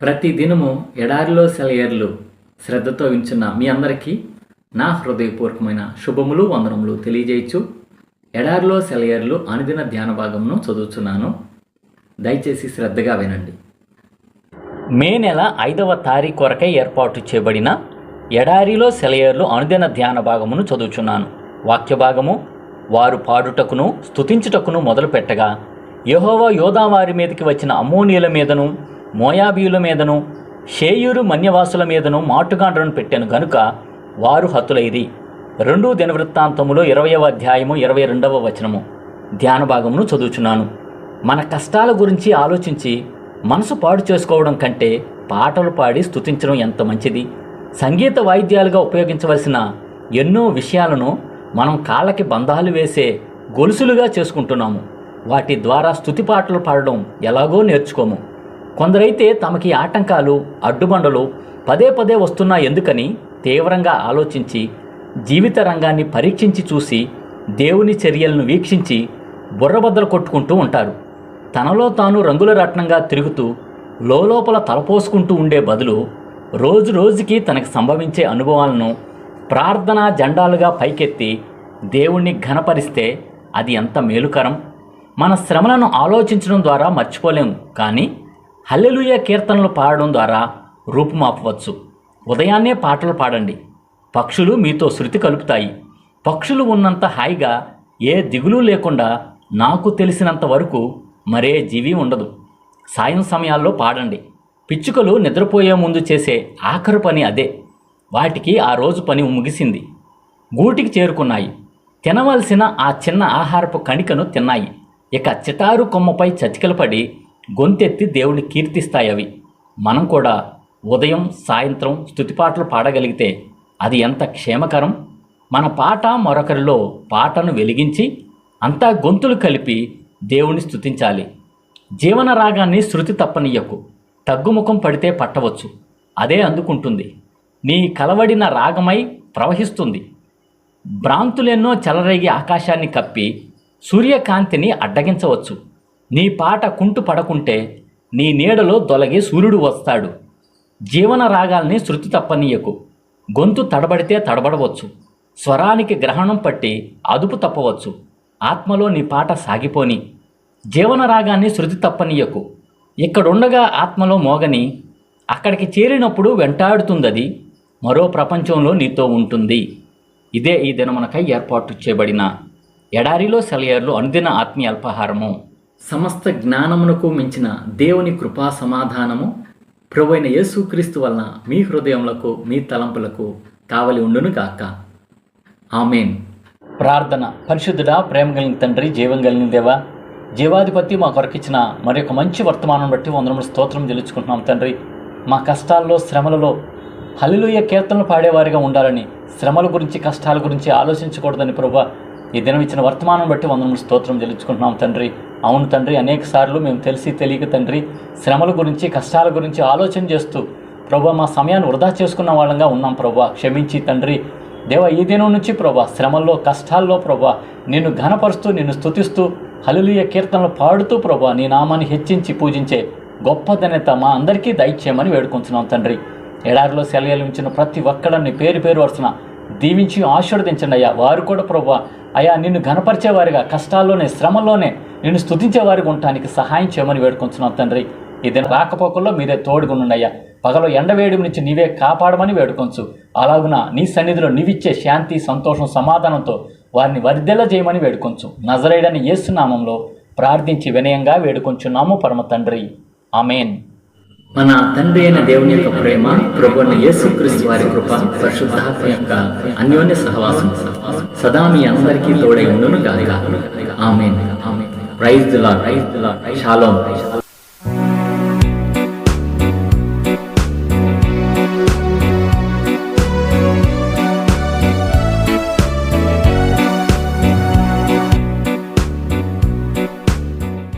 ప్రతి దినము ఎడారిలో సెలయేర్లు శ్రద్ధతో వింటున్న మీ అందరికీ నా హృదయపూర్వకమైన శుభములు వందనములు తెలియజేయచ్చు. ఎడారిలో సెలయేర్లు అనుదిన ధ్యాన భాగమును చదువుతున్నాను. దయచేసి శ్రద్ధగా వినండి. మే నెల 5వ తారీఖు కొరకై ఏర్పాటు చేయబడిన ఎడారిలో సెలయేర్లు అనుదిన ధ్యాన భాగమును చదువుచున్నాను. వాక్య భాగము: వారు పాడుటకును స్తుతించుటకును మొదలు పెట్టగా యెహోవా యోధా వారి మీదకి వచ్చిన అమ్మోనీయుల మీదను మోయాబీయుల మీదను షేయూరు మన్యవాసుల మీదను మాటుగాండ్రను పెట్టాను గనుక వారు హతులైరి. 2 దినవృత్తాంతములో 20వ అధ్యాయము 22వ వచనము ధ్యాన భాగమును చదువుచున్నాను. మన కష్టాల గురించి ఆలోచించి మనసు పాడు చేసుకోవడం కంటే పాటలు పాడి స్తుతించడం ఎంత మంచిది. సంగీత వాయిద్యాలుగా ఉపయోగించవలసిన ఎన్నో విషయాలను మనం కాళ్ళకి బంధాలు వేసే గొలుసులుగా చేసుకుంటున్నాము. వాటి ద్వారా స్తుతి పాటలు పాడడం ఎలాగో నేర్చుకోము. కొందరైతే తమకి ఆటంకాలు అడ్డుబండలు పదే పదే వస్తున్నా ఎందుకని తీవ్రంగా ఆలోచించి జీవిత రంగాన్ని పరీక్షించి చూసి దేవుని చర్యలను వీక్షించి బుర్రబద్దలు కొట్టుకుంటూ ఉంటారు. తనలో తాను రంగుల రత్నంగా తిరుగుతూ లోపల తలపోసుకుంటూ ఉండే బదులు రోజు రోజుకి తనకు సంభవించే అనుభవాలను ప్రార్థనా జెండాలుగా పైకెత్తి దేవుణ్ణి ఘనపరిస్తే అది ఎంత మేలుకరం. మన శ్రమలను ఆలోచించడం ద్వారా మర్చిపోలేము, కానీ హల్లెలూయా కీర్తనలు పాడడం ద్వారా రూపుమాపవచ్చు. ఉదయాన్నే పాటలు పాడండి. పక్షులు మీతో శృతి కలుపుతాయి. పక్షులు ఉన్నంత హాయిగా ఏ దిగులు లేకుండా నాకు తెలిసినంత వరకు మరే జీవి ఉండదు. సాయం సమయాల్లో పాడండి. పిచ్చుకలు నిద్రపోయే ముందు చేసే ఆఖరు పని అదే. వాటికి ఆ రోజు పని ముగిసింది. గూటికి చేరుకున్నాయి. తినవలసిన ఆ చిన్న ఆహారపు కణికను తిన్నాయి. ఇక చిటారు కొమ్మపై చతికిల పడి గొంతెత్తి దేవుని కీర్తిస్తాయి అవి. మనం కూడా ఉదయం సాయంత్రం స్తుతిపాటలు పాడగలిగితే అది ఎంత క్షేమకరం. మన పాట మరొకరిలో పాటను వెలిగించి అంతా గొంతులు కలిపి దేవుని స్తుతించాలి. జీవన రాగాన్ని శృతి తప్పనియ్యకు. తగ్గుముఖం పడితే పట్టవచ్చు, అదే అందుకుంటుంది. నీ కలవడిన రాగమై ప్రవహిస్తుంది. భ్రాంతులెన్నో చెలరేగి ఆకాశాన్ని కప్పి సూర్యకాంతిని అడ్డగించవచ్చు. నీ పాట కుంటు పడకుంటే నీ నీడలో దొలగి సూర్యుడు వస్తాడు. జీవన రాగాల్ని శృతి తప్పనీయకు. గొంతు తడబడితే తడబడవచ్చు. స్వరానికి గ్రహణం పట్టి అదుపు తప్పవచ్చు. ఆత్మలో నీ పాట సాగిపోని. జీవన రాగాన్ని శృతి తప్పనీయకు. ఇక్కడుండగా ఆత్మలో మోగని, అక్కడికి చేరినప్పుడు వెంటాడుతుందది. మరో ప్రపంచంలో నీతో ఉంటుంది. ఇదే ఈ దినమునకై ఏర్పాటు చేయబడిన ఎడారిలో సెలయేర్లు అనుదిన ఆత్మీయ అల్పాహారము. సమస్త జ్ఞానమునకు మించిన దేవుని కృపా సమాధానము ప్రభువైన యేసుక్రీస్తు వలన మీ హృదయములకు మీ తలంపులకు కావలి ఉండును గాక. ఆమేన్. ప్రార్థన. పరిశుద్ధుడా, ప్రేమ కలిగిన తండ్రి, జీవం కలిగిన దేవా, జీవాధిపతి, మా కొరకిచ్చిన మరొక మంచి వర్తమానం బట్టి వందనములు స్తోత్రం చెల్లించుకుంటున్నాం తండ్రి. మా కష్టాల్లో శ్రమలలో హల్లెలూయా కీర్తనలు పాడేవారిగా ఉండాలని, శ్రమల గురించి కష్టాల గురించి ఆలోచించకూడదని ప్రభువా ఈ దినం ఇచ్చిన వర్తమానం బట్టి వందనములు స్తోత్రం చెల్లించుకుంటున్నాం తండ్రి. అవును తండ్రి, అనేక సార్లు మేము తెలిసి తెలియక తండ్రి శ్రమల గురించి కష్టాల గురించి ఆలోచన చేస్తూ ప్రభువా మా సమయాన్ని వృధా చేసుకున్న వాళ్ళంగా ఉన్నాం ప్రభువా. క్షమించి తండ్రి దేవా, ఈ దినం నుంచి ప్రభువా శ్రమల్లో కష్టాల్లో ప్రభువా నిన్ను ఘనపరుస్తూ నిన్ను స్తుతిస్తూ హల్లెలూయా కీర్తనలు పాడుతూ ప్రభువా నీ నామాన్ని హెచ్చించి పూజించే గొప్ప ధన్యత మా అందరికీ దయచేయమని వేడుకుంటున్నాం తండ్రి. ఎడారిలో సెలయేర్లు ఉంచిన ప్రతి ఒక్కడాన్ని పేరు పేరు వరుసన దీవించి ఆశీర్వదించండి అయ్యా. వారు కూడా ప్రభువా అయ్యా నిన్ను ఘనపరిచేవారిగా, కష్టాల్లోనే శ్రమల్లోనే నిన్ను స్తుతించేవారిగా ఉండటానికి సహాయం చేయమని వేడుకుంటున్నాం తండ్రి. ఇది రాకపోకల్లో మీరే తోడుగుండండి అయ్యా. పగలో ఎండవేడి నుంచి నీవే కాపాడమని వేడుకొంచు. అలాగున నీ సన్నిధిలో నీవిచ్చే శాంతి, సంతోషం, సమాధానంతో వారిని వర్ధెల చేయమని వేడుకొంచు. నజరేయుడైన యేసు నామంలో ప్రార్థించి వినయంగా వేడుకొంచున్నాము పరమ తండ్రి. ఆమేన్. మన తండ్రి అయిన దేవుని యొక్క ప్రేమ, ప్రభువైన యేసుక్రీస్తు వారి కృప, పరిశుద్ధాత్మ యొక్క అన్యోన్య సహవాసం సదా మీ అందరికీ తోడై ఉండును గాక. Amen. Praise the lord. Shalom.